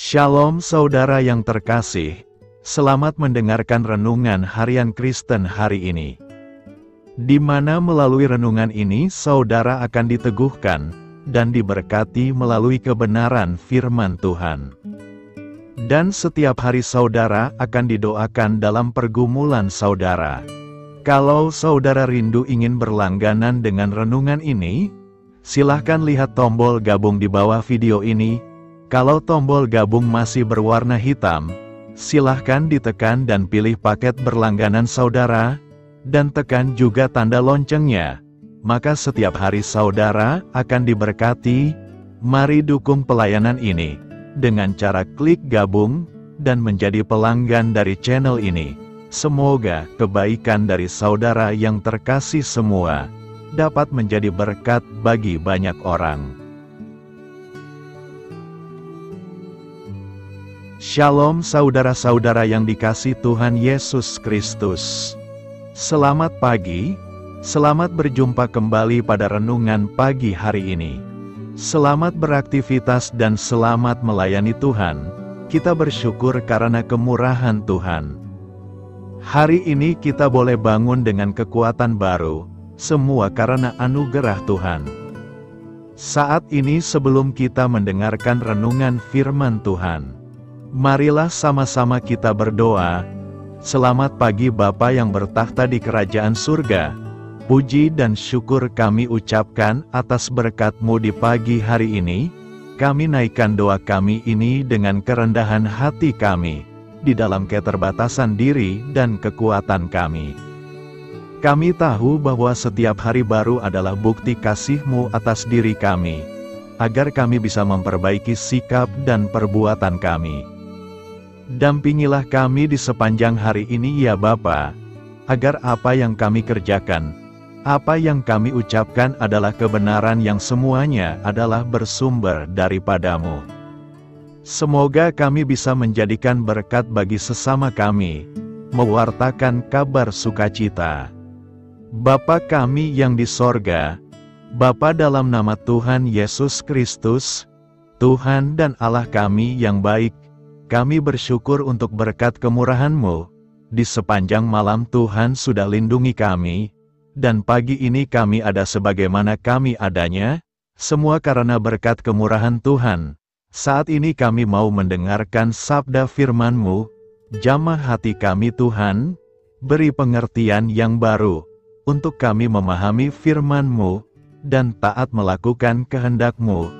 Shalom saudara yang terkasih, selamat mendengarkan renungan harian Kristen hari ini. Di mana melalui renungan ini saudara akan diteguhkan dan diberkati melalui kebenaran firman Tuhan. Dan setiap hari saudara akan didoakan dalam pergumulan saudara. Kalau saudara rindu ingin berlangganan dengan renungan ini, silahkan lihat tombol gabung di bawah video ini. Kalau tombol gabung masih berwarna hitam, silahkan ditekan dan pilih paket berlangganan saudara, dan tekan juga tanda loncengnya. Maka setiap hari saudara akan diberkati. Mari dukung pelayanan ini dengan cara klik gabung dan menjadi pelanggan dari channel ini. Semoga kebaikan dari saudara yang terkasih semua dapat menjadi berkat bagi banyak orang. Shalom saudara-saudara yang dikasihi Tuhan Yesus Kristus. Selamat pagi, selamat berjumpa kembali pada renungan pagi hari ini. Selamat beraktivitas dan selamat melayani Tuhan. Kita bersyukur karena kemurahan Tuhan. Hari ini kita boleh bangun dengan kekuatan baru, semua karena anugerah Tuhan. Saat ini sebelum kita mendengarkan renungan firman Tuhan, marilah sama-sama kita berdoa. Selamat pagi Bapa yang bertakhta di kerajaan surga. Puji dan syukur kami ucapkan atas berkat-Mu di pagi hari ini. Kami naikkan doa kami ini dengan kerendahan hati kami, di dalam keterbatasan diri dan kekuatan kami. Kami tahu bahwa setiap hari baru adalah bukti kasih-Mu atas diri kami, agar kami bisa memperbaiki sikap dan perbuatan kami. Dampingilah kami di sepanjang hari ini ya Bapa, agar apa yang kami kerjakan, apa yang kami ucapkan adalah kebenaran yang semuanya adalah bersumber daripada-Mu. Semoga kami bisa menjadikan berkat bagi sesama kami, mewartakan kabar sukacita. Bapa kami yang di sorga, Bapa dalam nama Tuhan Yesus Kristus, Tuhan dan Allah kami yang baik, kami bersyukur untuk berkat kemurahan-Mu. Di sepanjang malam Tuhan sudah lindungi kami, dan pagi ini kami ada sebagaimana kami adanya, semua karena berkat kemurahan Tuhan. Saat ini kami mau mendengarkan sabda firman-Mu, jamah hati kami Tuhan, beri pengertian yang baru, untuk kami memahami firman-Mu, dan taat melakukan kehendak-Mu.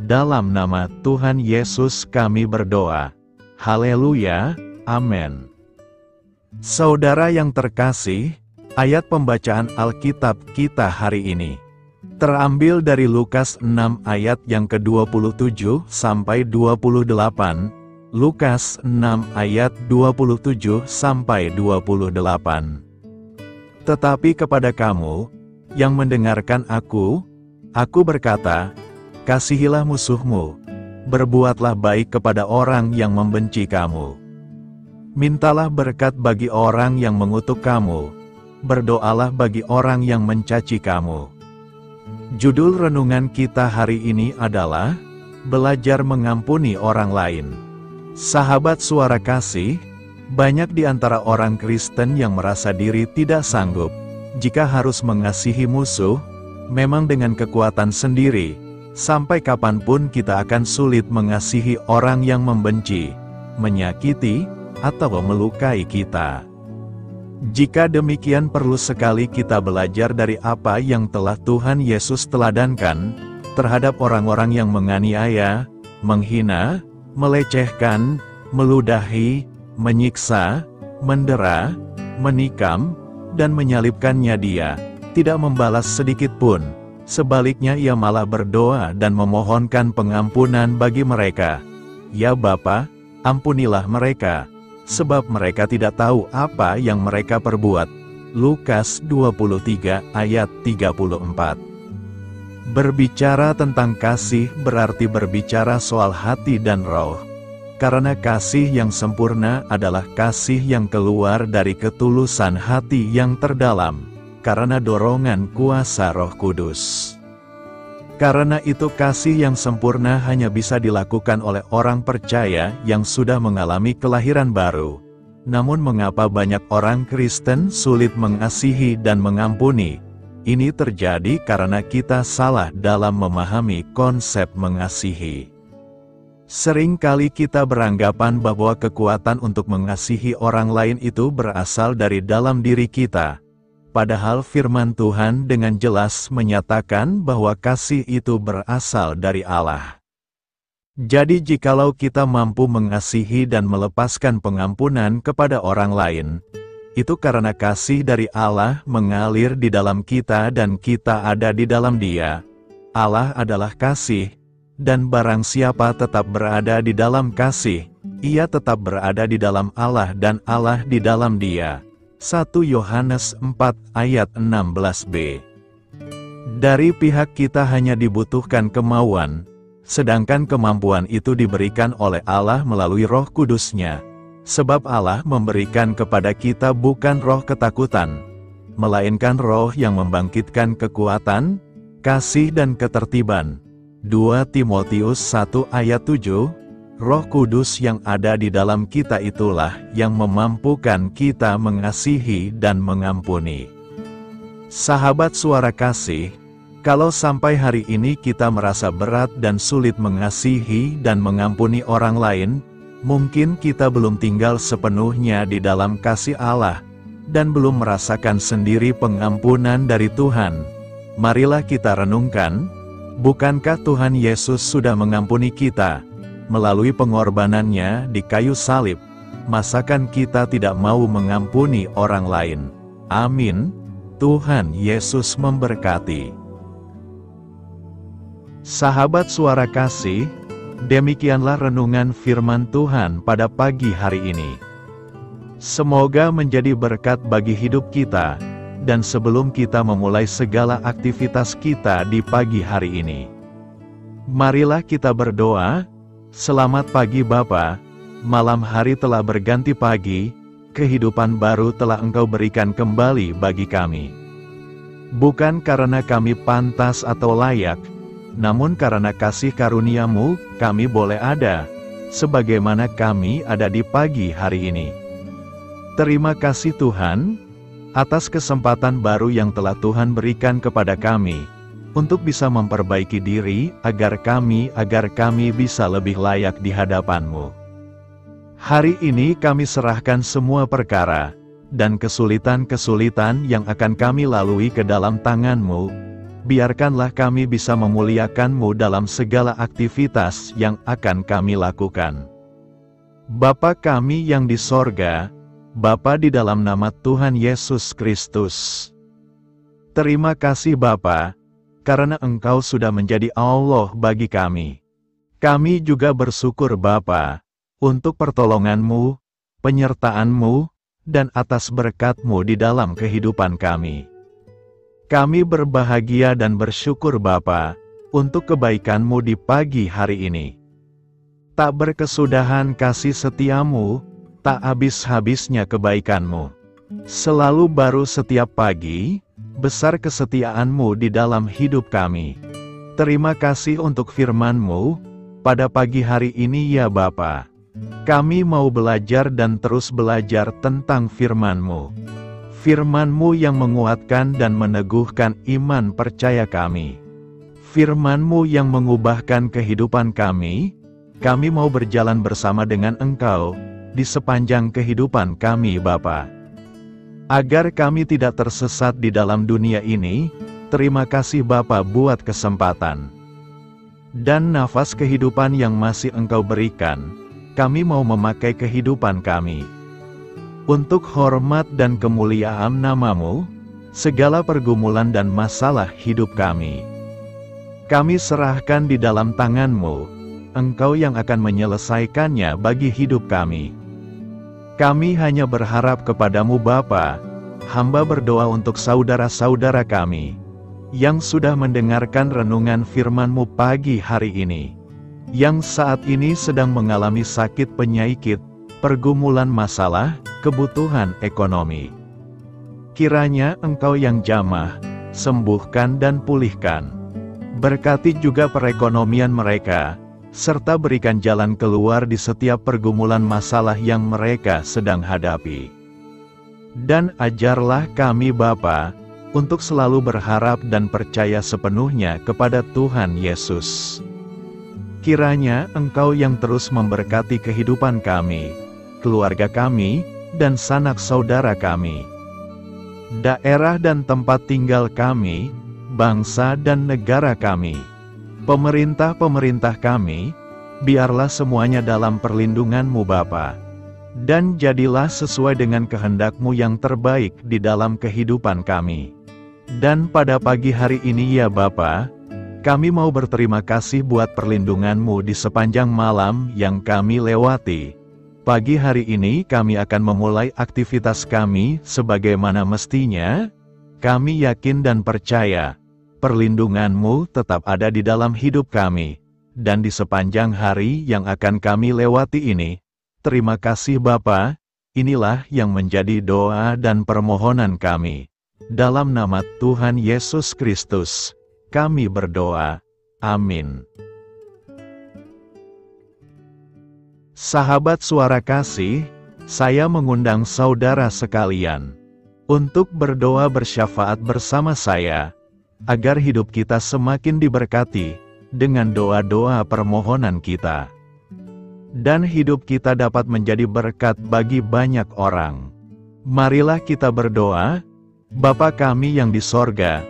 Dalam nama Tuhan Yesus kami berdoa. Haleluya, amin. Saudara yang terkasih, ayat pembacaan Alkitab kita hari ini terambil dari Lukas 6 ayat yang ke-27 sampai 28, Lukas 6 ayat 27 sampai 28. Tetapi kepada kamu yang mendengarkan aku berkata, kasihilah musuhmu, berbuatlah baik kepada orang yang membenci kamu. Mintalah berkat bagi orang yang mengutuk kamu, berdoalah bagi orang yang mencaci kamu. Judul renungan kita hari ini adalah belajar mengampuni orang lain. Sahabat suara kasih, banyak di antara orang Kristen yang merasa diri tidak sanggup jika harus mengasihi musuh, memang dengan kekuatan sendiri. Sampai kapanpun kita akan sulit mengasihi orang yang membenci, menyakiti, atau melukai kita. Jika demikian perlu sekali kita belajar dari apa yang telah Tuhan Yesus teladankan, terhadap orang-orang yang menganiaya, menghina, melecehkan, meludahi, menyiksa, mendera, menikam, dan menyalibkannya Dia, tidak membalas sedikit pun. Sebaliknya ia malah berdoa dan memohonkan pengampunan bagi mereka. Ya Bapa, ampunilah mereka, sebab mereka tidak tahu apa yang mereka perbuat. Lukas 23 ayat 34. Berbicara tentang kasih berarti berbicara soal hati dan roh. Karena kasih yang sempurna adalah kasih yang keluar dari ketulusan hati yang terdalam, karena dorongan kuasa Roh Kudus. Karena itu kasih yang sempurna hanya bisa dilakukan oleh orang percaya yang sudah mengalami kelahiran baru. Namun mengapa banyak orang Kristen sulit mengasihi dan mengampuni? Ini terjadi karena kita salah dalam memahami konsep mengasihi. Sering kali kita beranggapan bahwa kekuatan untuk mengasihi orang lain itu berasal dari dalam diri kita. Padahal firman Tuhan dengan jelas menyatakan bahwa kasih itu berasal dari Allah. Jadi jikalau kita mampu mengasihi dan melepaskan pengampunan kepada orang lain, itu karena kasih dari Allah mengalir di dalam kita dan kita ada di dalam Dia. Allah adalah kasih, dan barang siapa tetap berada di dalam kasih, ia tetap berada di dalam Allah dan Allah di dalam Dia. 1 Yohanes 4 ayat 16b. Dari pihak kita hanya dibutuhkan kemauan, sedangkan kemampuan itu diberikan oleh Allah melalui Roh Kudus-Nya. Sebab Allah memberikan kepada kita bukan roh ketakutan, melainkan roh yang membangkitkan kekuatan, kasih dan ketertiban. 2 Timotius 1 ayat 7, Roh Kudus yang ada di dalam kita itulah yang memampukan kita mengasihi dan mengampuni. Sahabat Suara Kasih, kalau sampai hari ini kita merasa berat dan sulit mengasihi dan mengampuni orang lain, mungkin kita belum tinggal sepenuhnya di dalam kasih Allah, dan belum merasakan sendiri pengampunan dari Tuhan. Marilah kita renungkan, bukankah Tuhan Yesus sudah mengampuni kita, melalui pengorbanannya di kayu salib? Masakan kita tidak mau mengampuni orang lain? Amin. Tuhan Yesus memberkati. Sahabat Suara Kasih, demikianlah renungan firman Tuhan pada pagi hari ini. Semoga menjadi berkat bagi hidup kita, dan sebelum kita memulai segala aktivitas kita di pagi hari ini, marilah kita berdoa. Selamat pagi Bapa, malam hari telah berganti pagi, kehidupan baru telah Engkau berikan kembali bagi kami. Bukan karena kami pantas atau layak, namun karena kasih karunia-Mu, kami boleh ada, sebagaimana kami ada di pagi hari ini. Terima kasih Tuhan, atas kesempatan baru yang telah Tuhan berikan kepada kami, untuk bisa memperbaiki diri, agar kami bisa lebih layak di hadapan-Mu. Hari ini kami serahkan semua perkara, dan kesulitan-kesulitan yang akan kami lalui ke dalam tangan-Mu. Biarkanlah kami bisa memuliakan-Mu dalam segala aktivitas yang akan kami lakukan. Bapa kami yang di sorga, Bapa di dalam nama Tuhan Yesus Kristus. Terima kasih Bapa, karena Engkau sudah menjadi Allah bagi kami. Kami juga bersyukur Bapa, untuk pertolongan-Mu, penyertaan-Mu, dan atas berkat-Mu di dalam kehidupan kami. Kami berbahagia dan bersyukur Bapa, untuk kebaikan-Mu di pagi hari ini. Tak berkesudahan kasih setia-Mu, tak habis-habisnya kebaikan-Mu. Selalu baru setiap pagi, besar kesetiaan-Mu di dalam hidup kami. Terima kasih untuk firman-Mu, pada pagi hari ini ya Bapa. Kami mau belajar dan terus belajar tentang firman-Mu. Firman-Mu yang menguatkan dan meneguhkan iman percaya kami. Firman-Mu yang mengubahkan kehidupan kami mau berjalan bersama dengan Engkau, di sepanjang kehidupan kami Bapa. Agar kami tidak tersesat di dalam dunia ini, terima kasih Bapa buat kesempatan dan nafas kehidupan yang masih Engkau berikan. Kami mau memakai kehidupan kami untuk hormat dan kemuliaan nama-Mu, segala pergumulan dan masalah hidup kami serahkan di dalam tangan-Mu. Engkau yang akan menyelesaikannya bagi hidup kami. Kami hanya berharap kepada-Mu Bapa. Hamba berdoa untuk saudara-saudara kami, yang sudah mendengarkan renungan firman-Mu pagi hari ini, yang saat ini sedang mengalami sakit penyakit, pergumulan masalah, kebutuhan ekonomi. Kiranya Engkau yang jamah, sembuhkan dan pulihkan. Berkati juga perekonomian mereka, serta berikan jalan keluar di setiap pergumulan masalah yang mereka sedang hadapi. Dan ajarlah kami Bapa, untuk selalu berharap dan percaya sepenuhnya kepada Tuhan Yesus. Kiranya Engkau yang terus memberkati kehidupan kami, keluarga kami, dan sanak saudara kami, daerah dan tempat tinggal kami, bangsa dan negara kami, pemerintah-pemerintah kami, biarlah semuanya dalam perlindungan-Mu Bapa. Dan jadilah sesuai dengan kehendak-Mu yang terbaik di dalam kehidupan kami. Dan pada pagi hari ini ya Bapa, kami mau berterima kasih buat perlindungan-Mu di sepanjang malam yang kami lewati. Pagi hari ini kami akan memulai aktivitas kami sebagaimana mestinya. Kami yakin dan percaya, perlindungan-Mu tetap ada di dalam hidup kami. Dan di sepanjang hari yang akan kami lewati ini, terima kasih Bapa, inilah yang menjadi doa dan permohonan kami. Dalam nama Tuhan Yesus Kristus, kami berdoa. Amin. Sahabat Suara Kasih, saya mengundang saudara sekalian untuk berdoa bersyafaat bersama saya, agar hidup kita semakin diberkati dengan doa-doa permohonan kita. Dan hidup kita dapat menjadi berkat bagi banyak orang. Marilah kita berdoa. Bapa kami yang di sorga,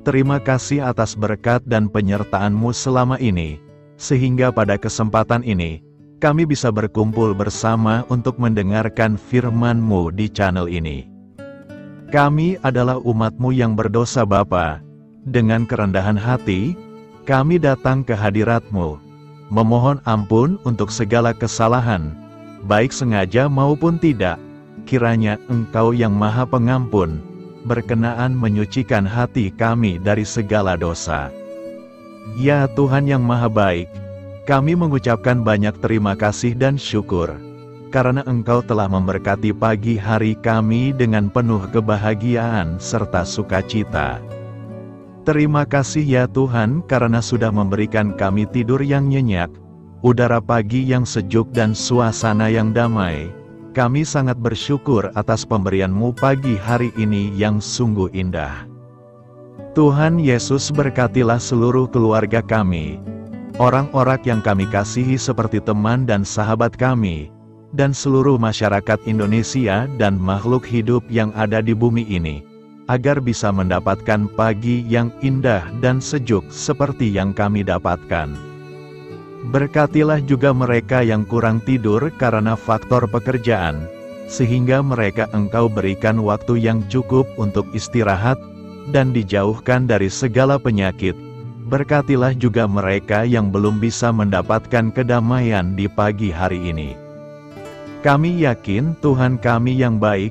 terima kasih atas berkat dan penyertaan-Mu selama ini, sehingga pada kesempatan ini, kami bisa berkumpul bersama untuk mendengarkan firman-Mu di channel ini. Kami adalah umat-Mu yang berdosa Bapa. Dengan kerendahan hati, kami datang ke hadirat-Mu, memohon ampun untuk segala kesalahan, baik sengaja maupun tidak. Kiranya Engkau yang Maha Pengampun, berkenaan menyucikan hati kami dari segala dosa. Ya Tuhan yang Maha Baik, kami mengucapkan banyak terima kasih dan syukur, karena Engkau telah memberkati pagi hari kami dengan penuh kebahagiaan serta sukacita. Terima kasih ya Tuhan karena sudah memberikan kami tidur yang nyenyak, udara pagi yang sejuk dan suasana yang damai. Kami sangat bersyukur atas pemberian-Mu pagi hari ini yang sungguh indah. Tuhan Yesus berkatilah seluruh keluarga kami, orang-orang yang kami kasihi seperti teman dan sahabat kami, dan seluruh masyarakat Indonesia dan makhluk hidup yang ada di bumi ini, agar bisa mendapatkan pagi yang indah dan sejuk seperti yang kami dapatkan. Berkatilah juga mereka yang kurang tidur karena faktor pekerjaan, sehingga mereka Engkau berikan waktu yang cukup untuk istirahat, dan dijauhkan dari segala penyakit. Berkatilah juga mereka yang belum bisa mendapatkan kedamaian di pagi hari ini. Kami yakin Tuhan kami yang baik,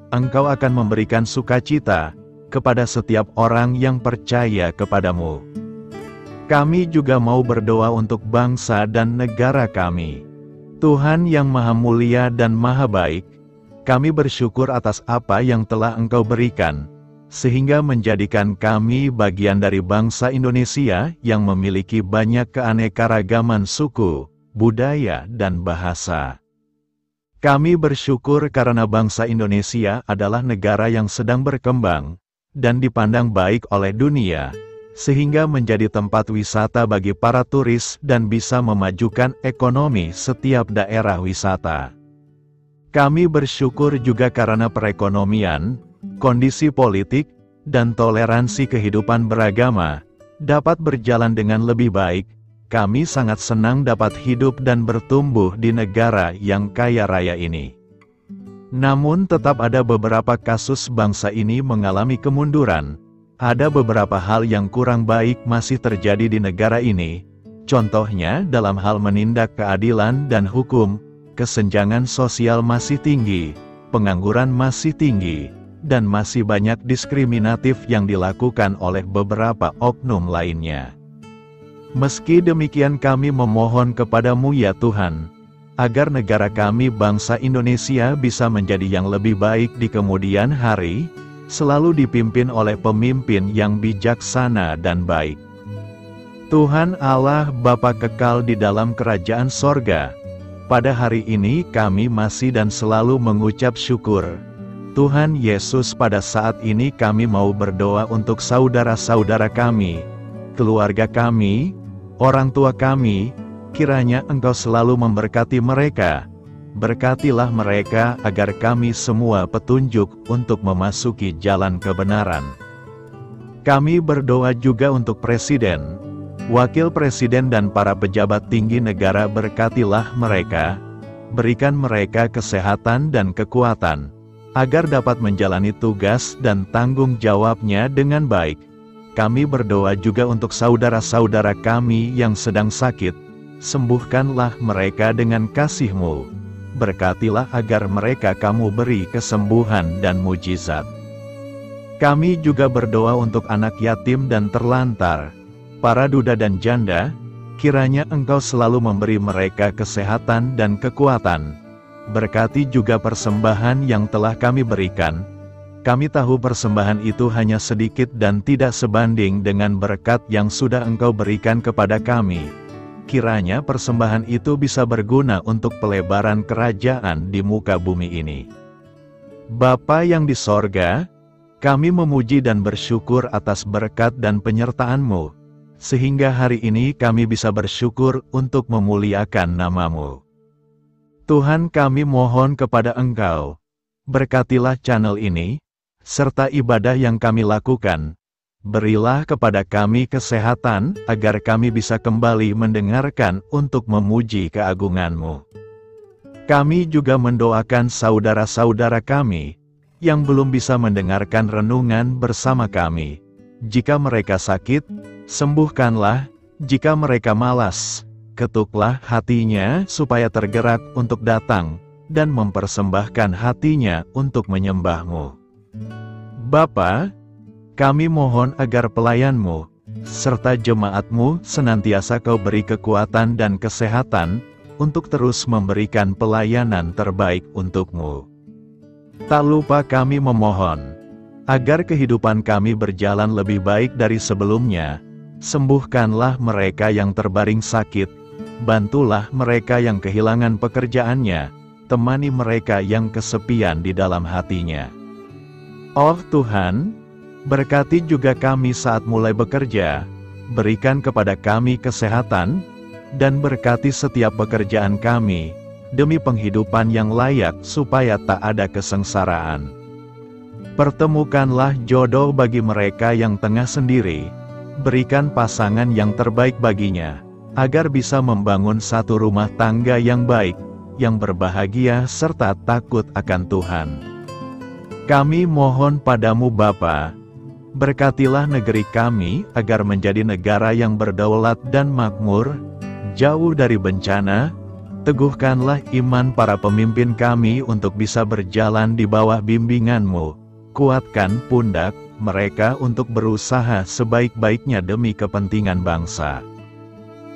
Engkau akan memberikan sukacita kepada setiap orang yang percaya kepadamu. Kami juga mau berdoa untuk bangsa dan negara kami. Tuhan yang Maha Mulia dan Maha Baik, kami bersyukur atas apa yang telah Engkau berikan, sehingga menjadikan kami bagian dari bangsa Indonesia yang memiliki banyak keanekaragaman suku, budaya, dan bahasa. Kami bersyukur karena bangsa Indonesia adalah negara yang sedang berkembang, dan dipandang baik oleh dunia, sehingga menjadi tempat wisata bagi para turis dan bisa memajukan ekonomi setiap daerah wisata. Kami bersyukur juga karena perekonomian, kondisi politik, dan toleransi kehidupan beragama dapat berjalan dengan lebih baik. Kami sangat senang dapat hidup dan bertumbuh di negara yang kaya raya ini. Namun tetap ada beberapa kasus bangsa ini mengalami kemunduran. Ada beberapa hal yang kurang baik masih terjadi di negara ini. Contohnya dalam hal menindak keadilan dan hukum, kesenjangan sosial masih tinggi, pengangguran masih tinggi, dan masih banyak diskriminatif yang dilakukan oleh beberapa oknum lainnya. Meski demikian kami memohon kepadamu ya Tuhan, agar negara kami bangsa Indonesia bisa menjadi yang lebih baik di kemudian hari, selalu dipimpin oleh pemimpin yang bijaksana dan baik. Tuhan Allah Bapa kekal di dalam kerajaan sorga, pada hari ini kami masih dan selalu mengucap syukur. Tuhan Yesus, pada saat ini kami mau berdoa untuk saudara-saudara kami, keluarga kami, orang tua kami, kiranya Engkau selalu memberkati mereka. Berkatilah mereka agar kami semua petunjuk untuk memasuki jalan kebenaran. Kami berdoa juga untuk Presiden, Wakil Presiden dan para pejabat tinggi negara. Berkatilah mereka, berikan mereka kesehatan dan kekuatan, agar dapat menjalani tugas dan tanggung jawabnya dengan baik. Kami berdoa juga untuk saudara-saudara kami yang sedang sakit, sembuhkanlah mereka dengan kasih-Mu. Berkatilah agar mereka Kamu beri kesembuhan dan mujizat. Kami juga berdoa untuk anak yatim dan terlantar, para duda dan janda, kiranya Engkau selalu memberi mereka kesehatan dan kekuatan. Berkati juga persembahan yang telah kami berikan. Kami tahu persembahan itu hanya sedikit dan tidak sebanding dengan berkat yang sudah Engkau berikan kepada kami. Kiranya persembahan itu bisa berguna untuk pelebaran kerajaan di muka bumi ini. Bapa yang di sorga, kami memuji dan bersyukur atas berkat dan penyertaan-Mu, sehingga hari ini kami bisa bersyukur untuk memuliakan nama-Mu. Tuhan, kami mohon kepada Engkau, berkatilah channel ini, serta ibadah yang kami lakukan. Berilah kepada kami kesehatan, agar kami bisa kembali mendengarkan untuk memuji keagungan-Mu. Kami juga mendoakan saudara-saudara kami, yang belum bisa mendengarkan renungan bersama kami. Jika mereka sakit, sembuhkanlah. Jika mereka malas, ketuklah hatinya supaya tergerak untuk datang, dan mempersembahkan hatinya untuk menyembah-Mu. Bapa, kami mohon agar pelayan-Mu, serta jemaat-Mu senantiasa Kau beri kekuatan dan kesehatan, untuk terus memberikan pelayanan terbaik untuk-Mu. Tak lupa kami memohon, agar kehidupan kami berjalan lebih baik dari sebelumnya. Sembuhkanlah mereka yang terbaring sakit, bantulah mereka yang kehilangan pekerjaannya, temani mereka yang kesepian di dalam hatinya. Oh Tuhan, berkati juga kami saat mulai bekerja, berikan kepada kami kesehatan, dan berkati setiap pekerjaan kami, demi penghidupan yang layak supaya tak ada kesengsaraan. Pertemukanlah jodoh bagi mereka yang tengah sendiri, berikan pasangan yang terbaik baginya, agar bisa membangun satu rumah tangga yang baik, yang berbahagia serta takut akan Tuhan. Kami mohon padamu Bapa, berkatilah negeri kami agar menjadi negara yang berdaulat dan makmur, jauh dari bencana. Teguhkanlah iman para pemimpin kami untuk bisa berjalan di bawah bimbingan-Mu. Kuatkan pundak mereka untuk berusaha sebaik-baiknya demi kepentingan bangsa.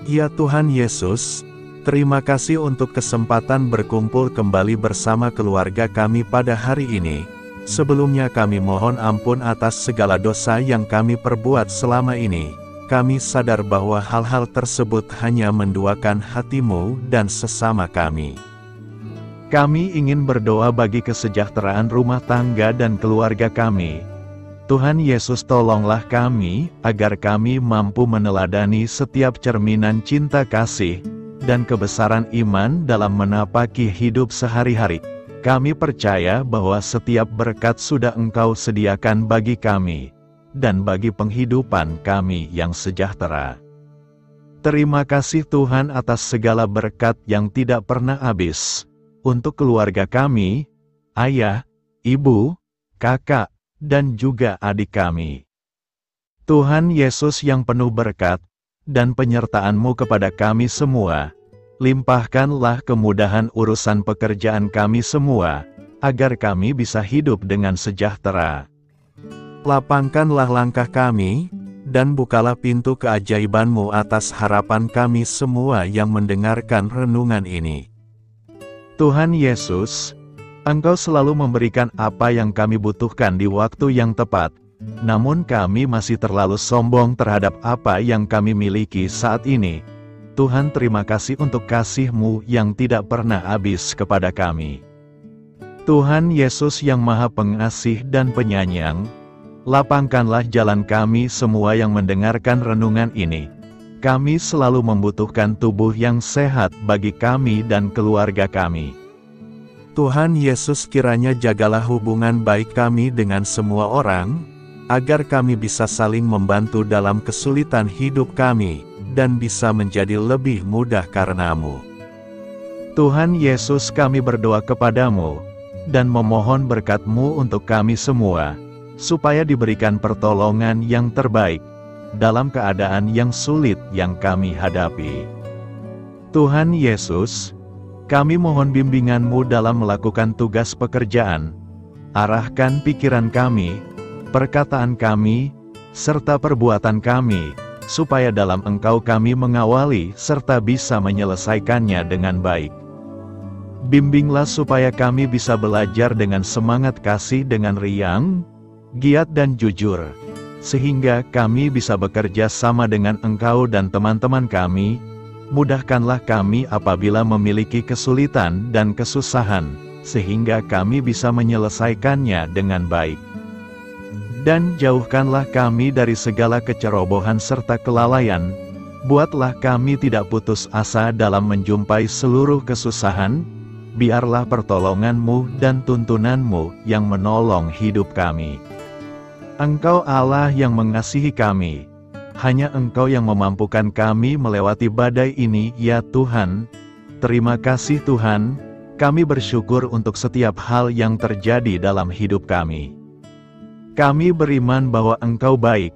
Ya Tuhan Yesus, terima kasih untuk kesempatan berkumpul kembali bersama keluarga kami pada hari ini. Sebelumnya kami mohon ampun atas segala dosa yang kami perbuat selama ini. Kami sadar bahwa hal-hal tersebut hanya menduakan hati-Mu dan sesama kami. Kami ingin berdoa bagi kesejahteraan rumah tangga dan keluarga kami. Tuhan Yesus, tolonglah kami, agar kami mampu meneladani setiap cerminan cinta kasih, dan kebesaran iman dalam menapaki hidup sehari-hari. Kami percaya bahwa setiap berkat sudah Engkau sediakan bagi kami, dan bagi penghidupan kami yang sejahtera. Terima kasih Tuhan atas segala berkat yang tidak pernah habis, untuk keluarga kami, ayah, ibu, kakak, dan juga adik kami. Tuhan Yesus yang penuh berkat, dan penyertaan-Mu kepada kami semua, limpahkanlah kemudahan urusan pekerjaan kami semua, agar kami bisa hidup dengan sejahtera. Lapangkanlah langkah kami, dan bukalah pintu keajaiban-Mu atas harapan kami semua yang mendengarkan renungan ini. Tuhan Yesus, Engkau selalu memberikan apa yang kami butuhkan di waktu yang tepat, namun kami masih terlalu sombong terhadap apa yang kami miliki saat ini. Tuhan, terima kasih untuk kasih-Mu yang tidak pernah habis kepada kami. Tuhan Yesus yang Maha Pengasih dan Penyayang, lapangkanlah jalan kami semua yang mendengarkan renungan ini. Kami selalu membutuhkan tubuh yang sehat bagi kami dan keluarga kami. Tuhan Yesus, kiranya jagalah hubungan baik kami dengan semua orang, agar kami bisa saling membantu dalam kesulitan hidup kami, dan bisa menjadi lebih mudah karena-Mu. Tuhan Yesus, kami berdoa kepadamu, dan memohon berkat-Mu untuk kami semua, supaya diberikan pertolongan yang terbaik, dalam keadaan yang sulit yang kami hadapi. Tuhan Yesus, kami mohon bimbingan-Mu dalam melakukan tugas pekerjaan. Arahkan pikiran kami, perkataan kami, serta perbuatan kami, supaya dalam Engkau kami mengawali serta bisa menyelesaikannya dengan baik. Bimbinglah supaya kami bisa belajar dengan semangat kasih dengan riang, giat dan jujur, sehingga kami bisa bekerja sama dengan Engkau dan teman-teman kami. Mudahkanlah kami apabila memiliki kesulitan dan kesusahan, sehingga kami bisa menyelesaikannya dengan baik. Dan jauhkanlah kami dari segala kecerobohan serta kelalaian. Buatlah kami tidak putus asa dalam menjumpai seluruh kesusahan. Biarlah pertolongan-Mu dan tuntunan-Mu yang menolong hidup kami. Engkau Allah yang mengasihi kami. Hanya Engkau yang memampukan kami melewati badai ini, ya Tuhan. Terima kasih Tuhan, kami bersyukur untuk setiap hal yang terjadi dalam hidup kami. Kami beriman bahwa Engkau baik,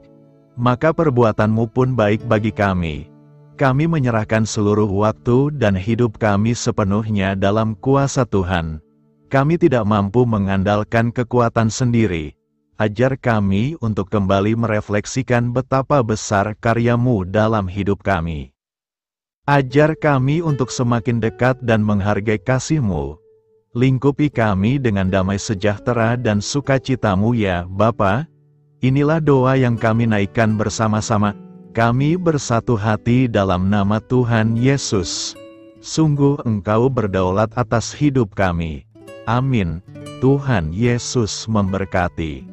maka perbuatan-Mu pun baik bagi kami. Kami menyerahkan seluruh waktu dan hidup kami sepenuhnya dalam kuasa Tuhan. Kami tidak mampu mengandalkan kekuatan sendiri. Ajar kami untuk kembali merefleksikan betapa besar karya-Mu dalam hidup kami. Ajar kami untuk semakin dekat dan menghargai kasih-Mu. Lingkupi kami dengan damai sejahtera dan sukacita-Mu ya Bapa. Inilah doa yang kami naikkan bersama-sama. Kami bersatu hati dalam nama Tuhan Yesus. Sungguh Engkau berdaulat atas hidup kami. Amin. Tuhan Yesus memberkati.